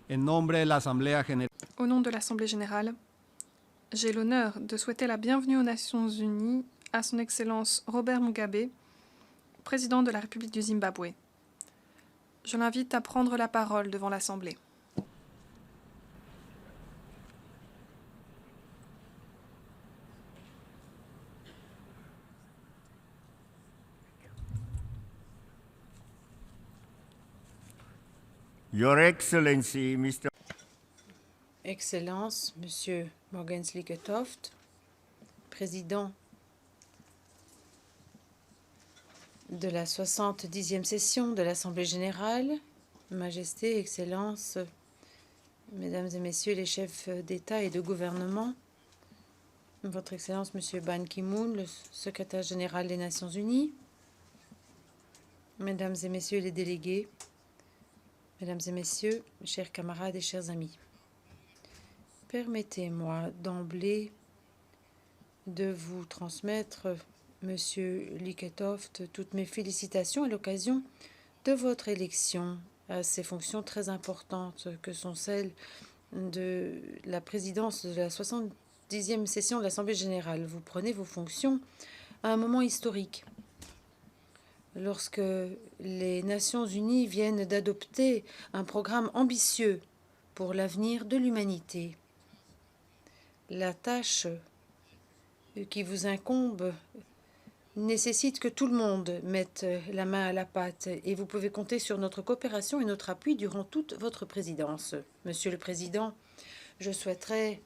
En nombre de l'Assemblée générale. Au nom de l'Assemblée générale, j'ai l'honneur de souhaiter la bienvenue aux Nations unies à son Excellence Robert Mugabe, président de la République du Zimbabwe. Je l'invite à prendre la parole devant l'Assemblée. Your Excellency, Mr. Excellence, Monsieur Morgan Slicketoft, président de la 70e session de l'Assemblée générale, Majesté, Excellences, Mesdames et Messieurs les chefs d'État et de gouvernement, Votre Excellence Monsieur Ban Ki-moon, le secrétaire général des Nations unies, Mesdames et Messieurs les délégués, Mesdames et Messieurs, chers camarades et chers amis. Permettez-moi d'emblée de vous transmettre, Monsieur Slicketoft, toutes mes félicitations à l'occasion de votre élection à ces fonctions très importantes que sont celles de la présidence de la 70e session de l'Assemblée générale. Vous prenez vos fonctions à un moment historique, lorsque les Nations unies viennent d'adopter un programme ambitieux pour l'avenir de l'humanité. La tâche qui vous incombe nécessite que tout le monde mette la main à la pâte et vous pouvez compter sur notre coopération et notre appui durant toute votre présidence. Monsieur le Président, je souhaiterais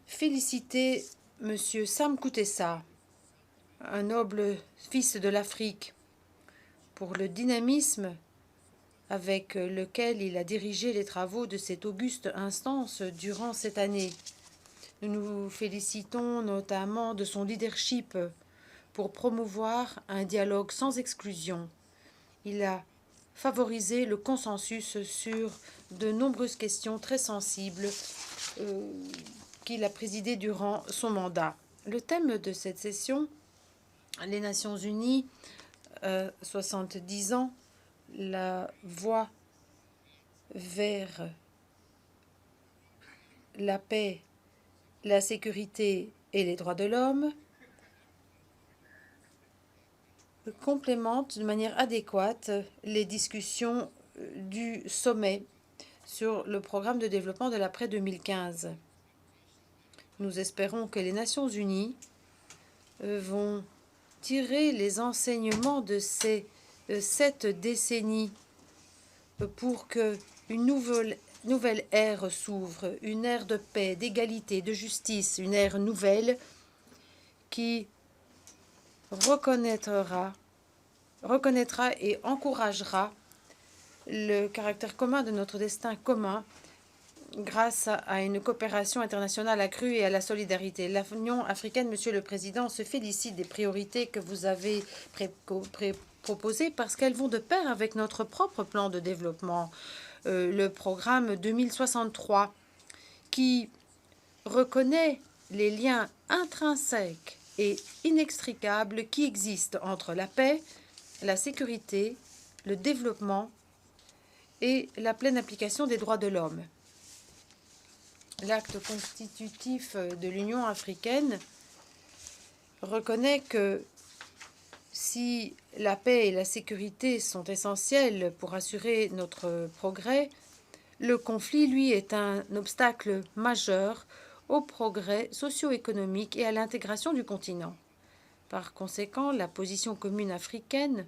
féliciter Monsieur Sam Kutesa, un noble fils de l'Afrique, pour le dynamisme avec lequel il a dirigé les travaux de cette auguste instance durant cette année. Nous nous félicitons notamment de son leadership pour promouvoir un dialogue sans exclusion. Il a favorisé le consensus sur de nombreuses questions très sensibles qu'il a présidées durant son mandat. Le thème de cette session, les Nations unies, 70 ans, la voie vers la paix, la sécurité et les droits de l'homme, complémente de manière adéquate les discussions du sommet sur le programme de développement de l'après 2015. Nous espérons que les Nations unies vont tirer les enseignements de ces 7 décennies pour qu'une nouvelle ère s'ouvre, une ère de paix, d'égalité, de justice, une ère nouvelle qui reconnaîtra et encouragera le caractère commun de notre destin commun grâce à une coopération internationale accrue et à la solidarité. L'Union africaine, Monsieur le Président, se félicite des priorités que vous avez proposées parce qu'elles vont de pair avec notre propre plan de développement, le programme 2063, qui reconnaît les liens intrinsèques et inextricables qui existent entre la paix, la sécurité, le développement et la pleine application des droits de l'homme. L'acte constitutif de l'Union africaine reconnaît que si la paix et la sécurité sont essentielles pour assurer notre progrès, le conflit, lui, est un obstacle majeur au progrès socio-économique et à l'intégration du continent. Par conséquent, la position commune africaine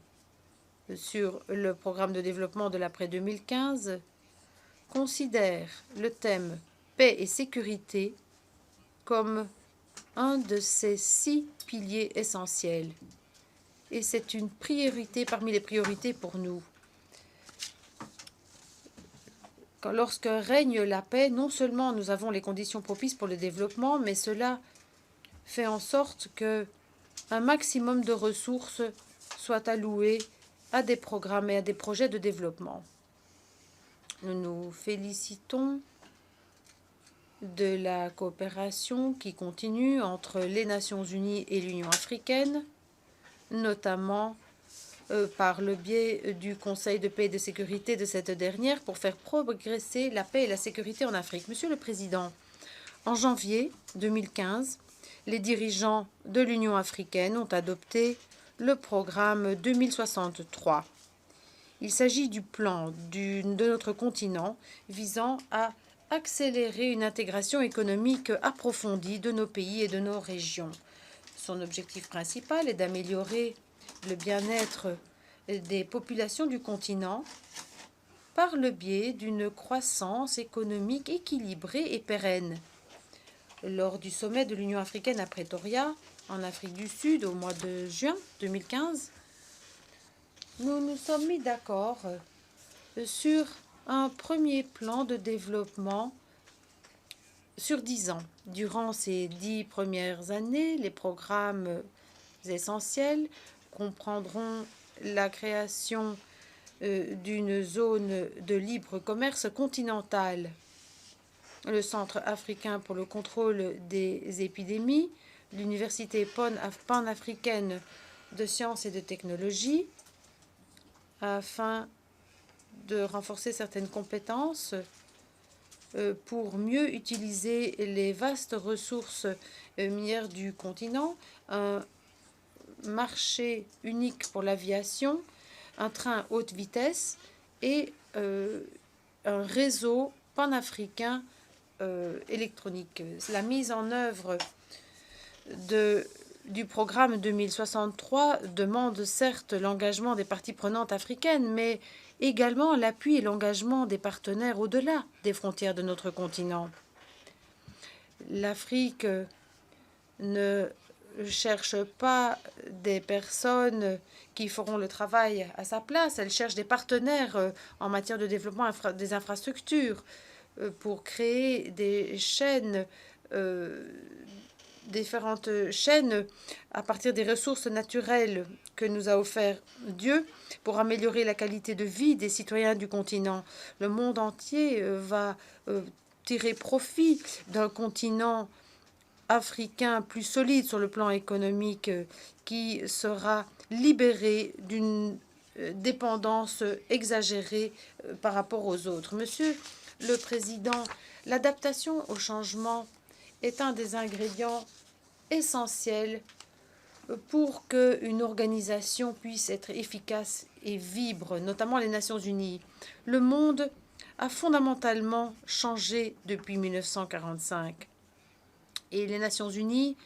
sur le programme de développement de l'après 2015 considère le thème paix et sécurité comme un de ces 6 piliers essentiels. Et c'est une priorité parmi les priorités pour nous. Lorsque règne la paix, non seulement nous avons les conditions propices pour le développement, mais cela fait en sorte que un maximum de ressources soient allouées à des programmes et à des projets de développement. Nous nous félicitons de la coopération qui continue entre les Nations unies et l'Union africaine, notamment par le biais du Conseil de paix et de sécurité de cette dernière pour faire progresser la paix et la sécurité en Afrique. Monsieur le Président, en janvier 2015, les dirigeants de l'Union africaine ont adopté le programme 2063. Il s'agit du plan de notre continent visant à accélérer une intégration économique approfondie de nos pays et de nos régions. Son objectif principal est d'améliorer le bien-être des populations du continent par le biais d'une croissance économique équilibrée et pérenne. Lors du sommet de l'Union africaine à Pretoria, en Afrique du Sud, au mois de juin 2015, nous nous sommes mis d'accord sur un premier plan de développement sur 10 ans. Durant ces 10 premières années, les programmes essentiels comprendront la création d'une zone de libre commerce continentale, le Centre africain pour le contrôle des épidémies, l'Université panafricaine de sciences et de technologie, afin de renforcer certaines compétences pour mieux utiliser les vastes ressources minières du continent, un marché unique pour l'aviation, un train haute vitesse et un réseau panafricain électronique. La mise en œuvre du programme 2063 demande certes l'engagement des parties prenantes africaines, mais également l'appui et l'engagement des partenaires au-delà des frontières de notre continent. L'Afrique ne cherche pas des personnes qui feront le travail à sa place, elle cherche des partenaires en matière de développement des infrastructures pour créer des chaînes, différentes chaînes à partir des ressources naturelles que nous a offert Dieu pour améliorer la qualité de vie des citoyens du continent. Le monde entier va tirer profit d'un continent africain plus solide sur le plan économique qui sera libéré d'une dépendance exagérée par rapport aux autres. Monsieur le Président, l'adaptation au changement est un des ingrédients essentiels pour qu'une organisation puisse être efficace et vibre, notamment les Nations Unies. Le monde a fondamentalement changé depuis 1945. Et les Nations Unies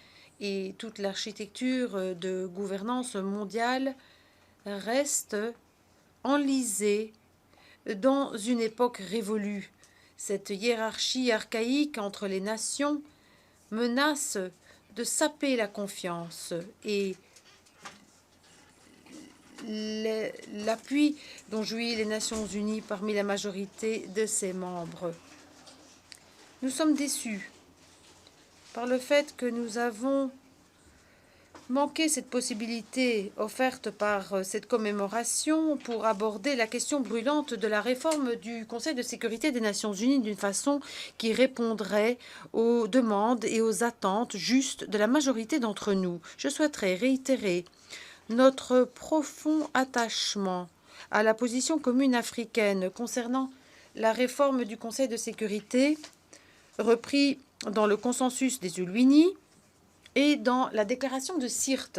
et toute l'architecture de gouvernance mondiale restent enlisées dans une époque révolue. Cette hiérarchie archaïque entre les nations menace de saper la confiance et l'appui dont jouissent les Nations Unies parmi la majorité de ses membres. Nous sommes déçus par le fait que nous avons manqué cette possibilité offerte par cette commémoration pour aborder la question brûlante de la réforme du Conseil de sécurité des Nations Unies d'une façon qui répondrait aux demandes et aux attentes justes de la majorité d'entre nous. Je souhaiterais réitérer notre profond attachement à la position commune africaine concernant la réforme du Conseil de sécurité repris dans le consensus des Ulwini et dans la déclaration de Sirte.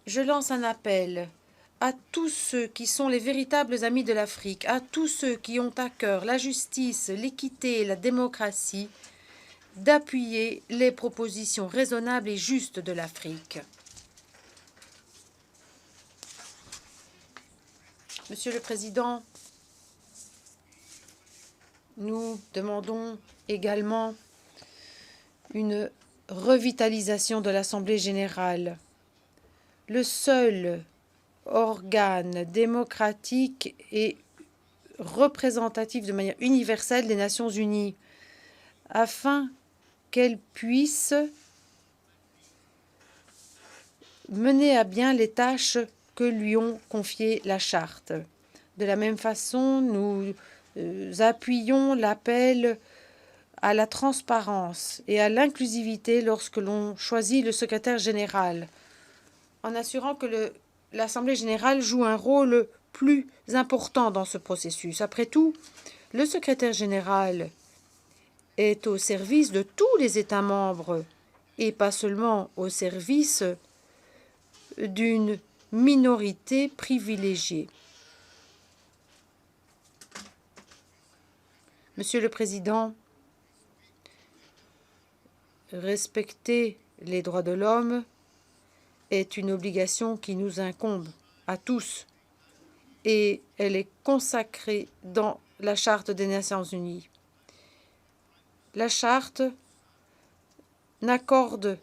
Je lance un appel à tous ceux qui sont les véritables amis de l'Afrique, à tous ceux qui ont à cœur la justice, l'équité et la démocratie, d'appuyer les propositions raisonnables et justes de l'Afrique. Monsieur le Président, nous demandons également une revitalisation de l'Assemblée générale, le seul organe démocratique et représentatif de manière universelle des Nations Unies, afin qu'elle puisse mener à bien les tâches que lui ont confiées la Charte. De la même façon, nous appuyons l'appel à la transparence et à l'inclusivité lorsque l'on choisit le secrétaire général, en assurant que le l'Assemblée générale joue un rôle plus important dans ce processus. Après tout, le secrétaire général est au service de tous les États membres et pas seulement au service d'une minorité privilégiée. Monsieur le Président, respecter les droits de l'homme est une obligation qui nous incombe à tous et elle est consacrée dans la Charte des Nations Unies. La Charte n'accorde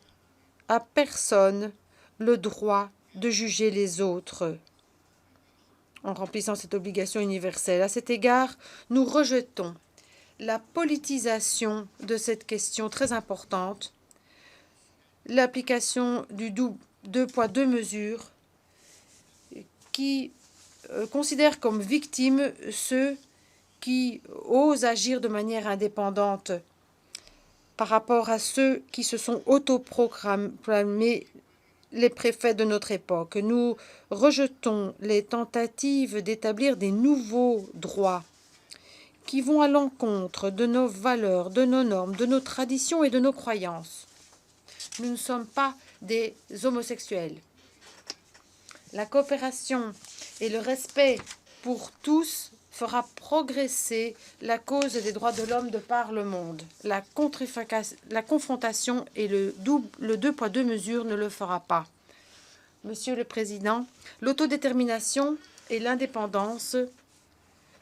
à personne le droit de juger les autres en remplissant cette obligation universelle. À cet égard, nous rejetons la politisation de cette question très importante, l'application du deux poids, deux mesures qui considère comme victimes ceux qui osent agir de manière indépendante par rapport à ceux qui se sont autoproclamés les préfets de notre époque. Nous rejetons les tentatives d'établir des nouveaux droits qui vont à l'encontre de nos valeurs, de nos normes, de nos traditions et de nos croyances. Nous ne sommes pas des homosexuels. La coopération et le respect pour tous fera progresser la cause des droits de l'homme de par le monde. La confrontation et le deux poids, deux mesures ne le fera pas. Monsieur le Président, l'autodétermination et l'indépendance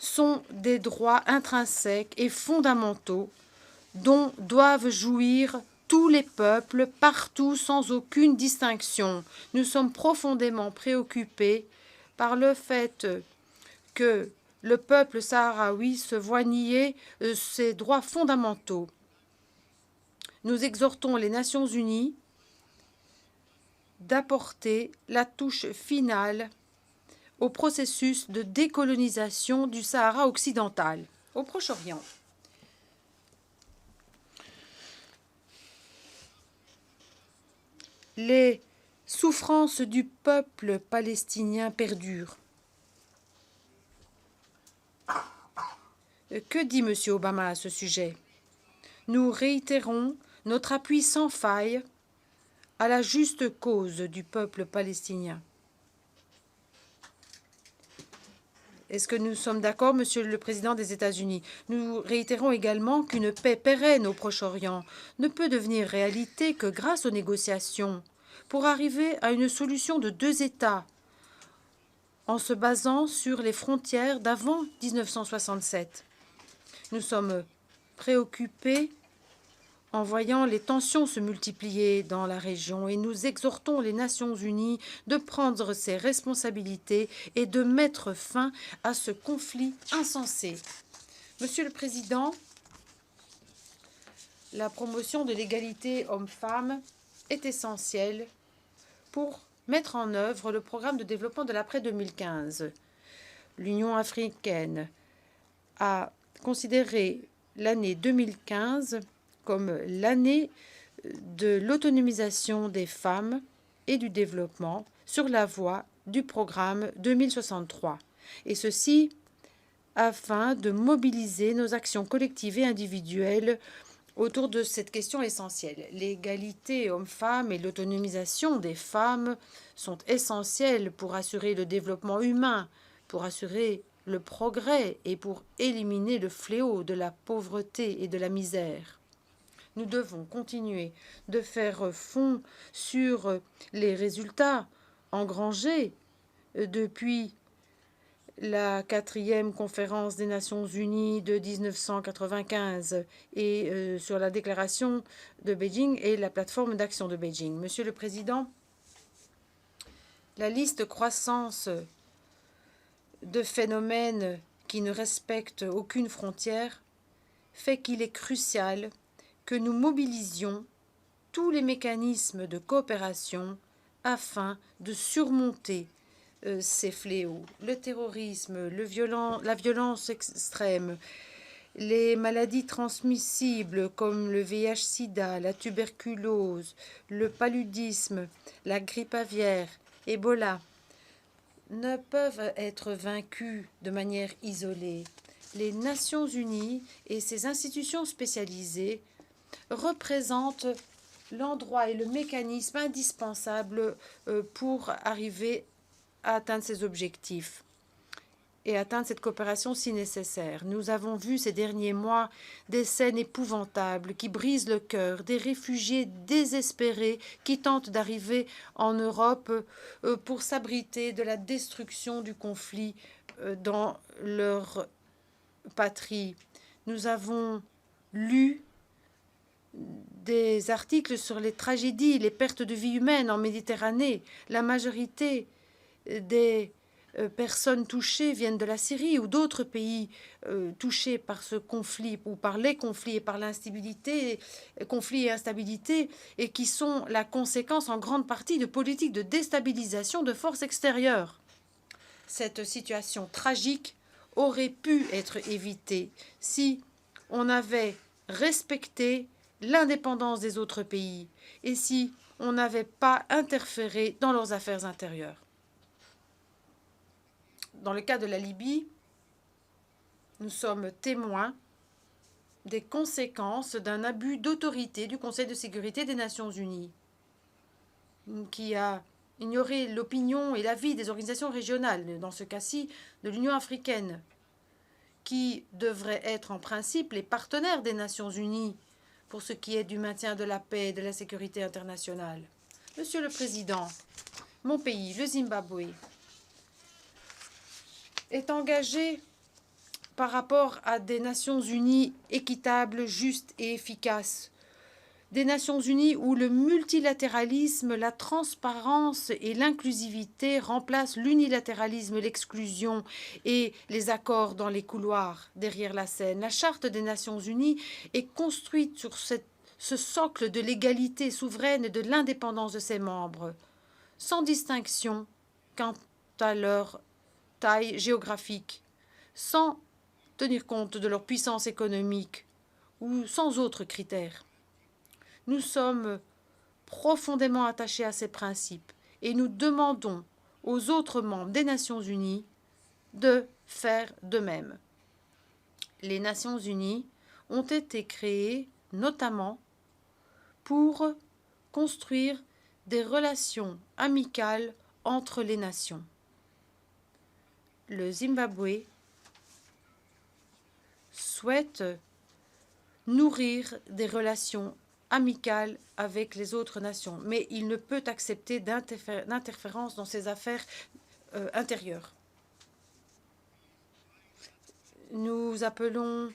sont des droits intrinsèques et fondamentaux dont doivent jouir tous les peuples, partout, sans aucune distinction. Nous sommes profondément préoccupés par le fait que le peuple sahraoui se voit nier ses droits fondamentaux. Nous exhortons les Nations unies d'apporter la touche finale au processus de décolonisation du Sahara occidental, au Proche-Orient. Les souffrances du peuple palestinien perdurent. Que dit M. Obama à ce sujet? Nous réitérons notre appui sans faille à la juste cause du peuple palestinien. Est-ce que nous sommes d'accord, Monsieur le Président des États-Unis? Nous réitérons également qu'une paix pérenne au Proche-Orient ne peut devenir réalité que grâce aux négociations pour arriver à une solution de deux États en se basant sur les frontières d'avant 1967. Nous sommes préoccupés en voyant les tensions se multiplier dans la région et nous exhortons les Nations unies de prendre ses responsabilités et de mettre fin à ce conflit insensé. Monsieur le Président, la promotion de l'égalité homme-femme est essentielle pour mettre en œuvre le programme de développement de l'après-2015. L'Union africaine a considéré l'année 2015 comme l'année de l'autonomisation des femmes et du développement sur la voie du programme 2063, et ceci afin de mobiliser nos actions collectives et individuelles autour de cette question essentielle. L'égalité hommes-femmes et l'autonomisation des femmes sont essentielles pour assurer le développement humain, pour assurer le progrès et pour éliminer le fléau de la pauvreté et de la misère. Nous devons continuer de faire fond sur les résultats engrangés depuis la 4e conférence des Nations Unies de 1995 et sur la déclaration de Beijing et la plateforme d'action de Beijing. Monsieur le Président, la liste croissante de phénomènes qui ne respectent aucune frontière fait qu'il est crucial que nous mobilisions tous les mécanismes de coopération afin de surmonter ces fléaux, le terrorisme, la violence extrême, les maladies transmissibles comme le VIH-Sida, la tuberculose, le paludisme, la grippe aviaire, Ebola, ne peuvent être vaincus de manière isolée. Les Nations unies et ses institutions spécialisées représentent l'endroit et le mécanisme indispensable pour arriver à atteindre ces objectifs et atteindre cette coopération si nécessaire. Nous avons vu ces derniers mois des scènes épouvantables qui brisent le cœur, des réfugiés désespérés qui tentent d'arriver en Europe pour s'abriter de la destruction du conflit dans leur patrie. Nous avons lu des articles sur les tragédies, les pertes de vie humaines en Méditerranée. La majorité des personnes touchées viennent de la Syrie ou d'autres pays touchés par ce conflit ou par les conflits et par l'instabilité, conflits et instabilité, et qui sont la conséquence en grande partie de politiques de déstabilisation de forces extérieures. Cette situation tragique aurait pu être évitée si on avait respecté l'indépendance des autres pays et si on n'avait pas interféré dans leurs affaires intérieures. Dans le cas de la Libye, nous sommes témoins des conséquences d'un abus d'autorité du Conseil de sécurité des Nations unies, qui a ignoré l'opinion et l'avis des organisations régionales, dans ce cas-ci de l'Union africaine, qui devraient être en principe les partenaires des Nations unies pour ce qui est du maintien de la paix et de la sécurité internationale. Monsieur le Président, mon pays, le Zimbabwe, est engagé par rapport à des Nations unies équitables, justes et efficaces. Des Nations unies où le multilatéralisme, la transparence et l'inclusivité remplacent l'unilatéralisme, l'exclusion et les accords dans les couloirs derrière la scène. La Charte des Nations unies est construite sur ce socle de l'égalité souveraine et de l'indépendance de ses membres, sans distinction quant à leur taille géographique, sans tenir compte de leur puissance économique ou sans autres critères. Nous sommes profondément attachés à ces principes et nous demandons aux autres membres des Nations unies de faire de même. Les Nations unies ont été créées notamment pour construire des relations amicales entre les nations. Le Zimbabwe souhaite nourrir des relations amicales avec les autres nations, mais il ne peut accepter d'interférence dans ses affaires intérieures. Nous appelons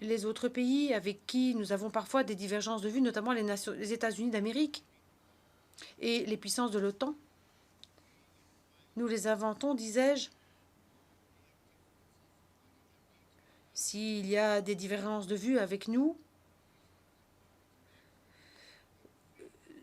les autres pays avec qui nous avons parfois des divergences de vues, notamment les États-Unis d'Amérique et les puissances de l'OTAN. Nous les inventons, disais-je. S'il y a des divergences de vues avec nous,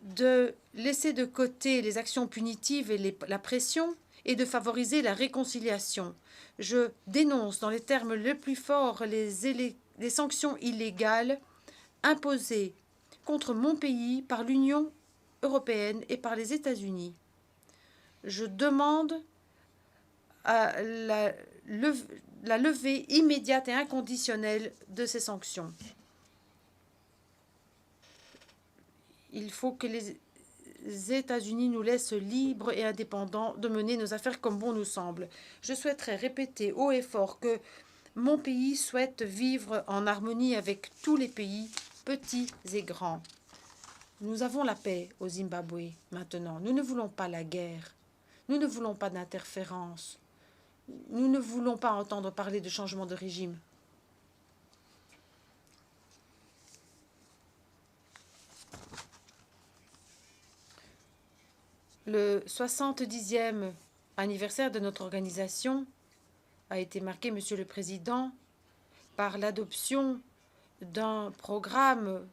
de laisser de côté les actions punitives et la pression et de favoriser la réconciliation. Je dénonce dans les termes les plus forts les sanctions illégales imposées contre mon pays par l'Union européenne et par les États-Unis. Je demande la levée immédiate et inconditionnelle de ces sanctions. Il faut que les États-Unis nous laissent libres et indépendants de mener nos affaires comme bon nous semble. Je souhaiterais répéter haut et fort que mon pays souhaite vivre en harmonie avec tous les pays, petits et grands. Nous avons la paix au Zimbabwe maintenant. Nous ne voulons pas la guerre. Nous ne voulons pas d'interférence. Nous ne voulons pas entendre parler de changement de régime. Le 70e anniversaire de notre organisation a été marqué, Monsieur le Président, par l'adoption d'un programme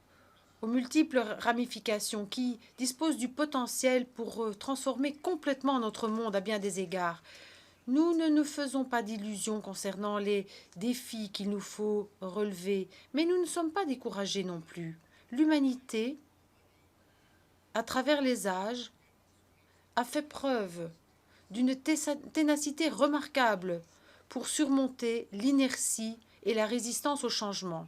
aux multiples ramifications qui dispose du potentiel pour transformer complètement notre monde à bien des égards. Nous ne nous faisons pas d'illusions concernant les défis qu'il nous faut relever, mais nous ne sommes pas découragés non plus. L'humanité, à travers les âges, a fait preuve d'une ténacité remarquable pour surmonter l'inertie et la résistance au changement.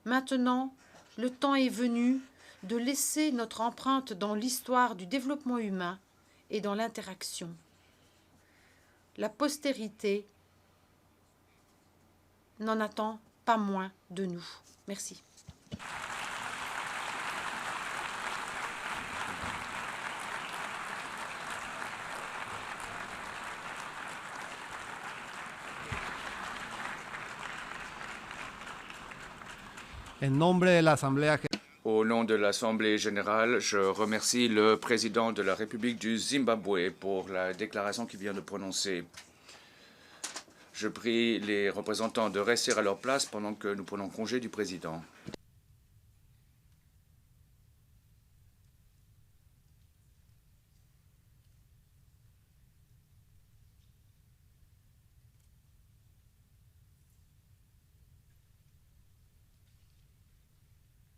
Maintenant, le temps est venu de laisser notre empreinte dans l'histoire du développement humain et dans l'interaction. La postérité n'en attend pas moins de nous. Merci. En nombre de l'Assemblée Au nom de l'Assemblée générale, je remercie le président de la République du Zimbabwe pour la déclaration qu'il vient de prononcer. Je prie les représentants de rester à leur place pendant que nous prenons congé du président.